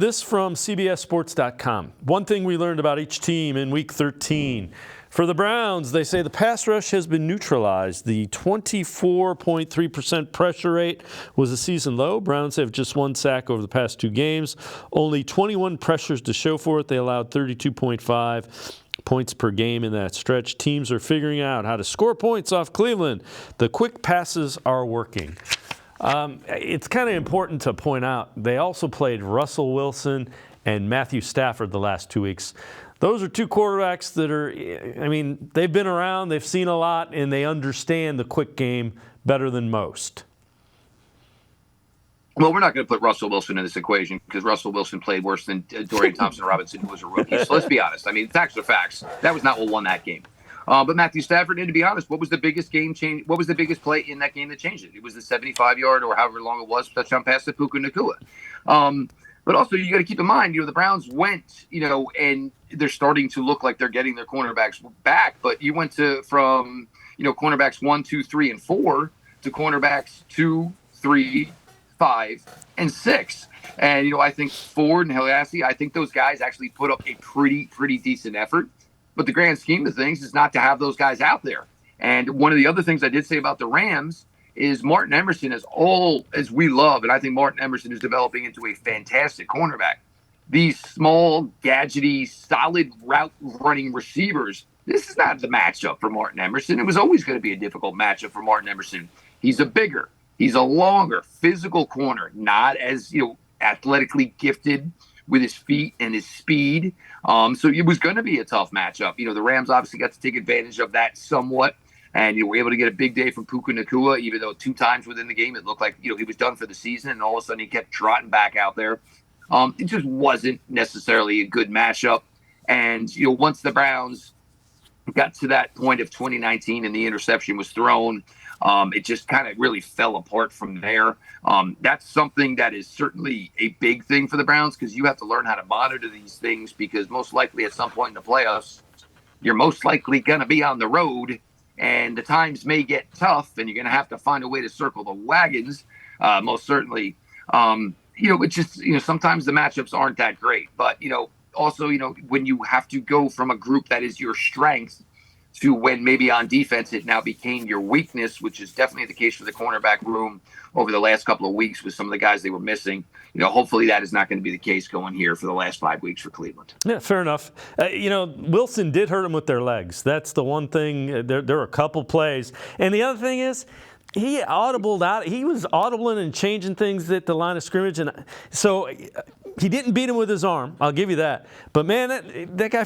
This from CBSSports.com. One thing we learned about each team in Week 13. For the Browns, they say the pass rush has been neutralized. The 24.3% pressure rate was a season low. Browns have just one sack over the past 2 games. Only 21 pressures to show for it. They allowed 32.5 points per game in that stretch. Teams are figuring out how to score points off Cleveland. The quick passes are working. It's kind of important to point out they also played Russell Wilson and Matthew Stafford the last 2 weeks. Those are 2 quarterbacks that are, they've been around, they've seen a lot, and they understand the quick game better than most. Well, we're not going to put Russell Wilson in this equation because Russell Wilson played worse than Dorian Thompson-Robinson, who was a rookie. So let's be honest. Facts are facts. That was not what won that game. But Matthew Stafford, and to be honest, what was the biggest game change? What was the biggest play in that game that changed it? It was the 75-yard or however long it was touchdown pass to Puka Nacua. But also, you got to keep in mind, the Browns went, and they're starting to look like they're getting their cornerbacks back. But you went from cornerbacks 1, 2, 3, and 4 to cornerbacks 2, 3, 5, and 6. And I think Ford and Hilassi, I think those guys actually put up a pretty decent effort. But the grand scheme of things is not to have those guys out there. And one of the other things I did say about the Rams is Martin Emerson, as all as we love, and I think Martin Emerson is developing into a fantastic cornerback. These small, gadgety, solid route-running receivers, this is not the matchup for Martin Emerson. It was always going to be a difficult matchup for Martin Emerson. He's a longer, physical corner, not as athletically gifted with his feet and his speed. So it was going to be a tough matchup. The Rams obviously got to take advantage of that somewhat. And were able to get a big day from Puka Nacua, even though 2 times within the game it looked like he was done for the season, and all of a sudden he kept trotting back out there. It just wasn't necessarily a good matchup. And once the Browns got to that point of 2019 and the interception was thrown, it just kind of really fell apart from there. That's something that is certainly a big thing for the Browns because you have to learn how to monitor these things because most likely at some point in the playoffs, you're most likely going to be on the road. And the times may get tough, and you're going to have to find a way to circle the wagons, most certainly. It's just, sometimes the matchups aren't that great. But, also, when you have to go from a group that is your strength to when maybe on defense it now became your weakness, which is definitely the case for the cornerback room over the last couple of weeks with some of the guys they were missing. Hopefully that is not going to be the case going here for the last 5 weeks for Cleveland. Yeah, fair enough. Wilson did hurt him with their legs. That's the one thing. There were a couple plays. And the other thing is, he audibled out. He was audibling and changing things at the line of scrimmage. And so he didn't beat him with his arm. I'll give you that. But, man, that guy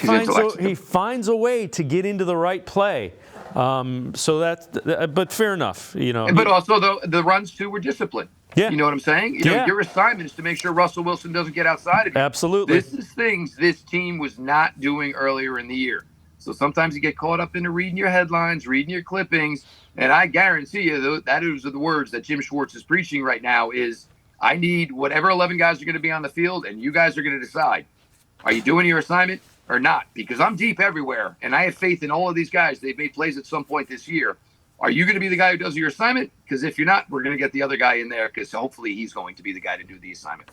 finds a way to get into the right play. But fair enough. But also, the runs, too, were disciplined. Yeah. You know what I'm saying? Your assignment is to make sure Russell Wilson doesn't get outside of you. Absolutely. This is things this team was not doing earlier in the year. So sometimes you get caught up into reading your headlines, reading your clippings, and I guarantee you that is the words that Jim Schwartz is preaching right now is I need whatever 11 guys are going to be on the field, and you guys are going to decide, are you doing your assignment or not? Because I'm deep everywhere, and I have faith in all of these guys. They've made plays at some point this year. Are you going to be the guy who does your assignment? Because if you're not, we're going to get the other guy in there because hopefully he's going to be the guy to do the assignment.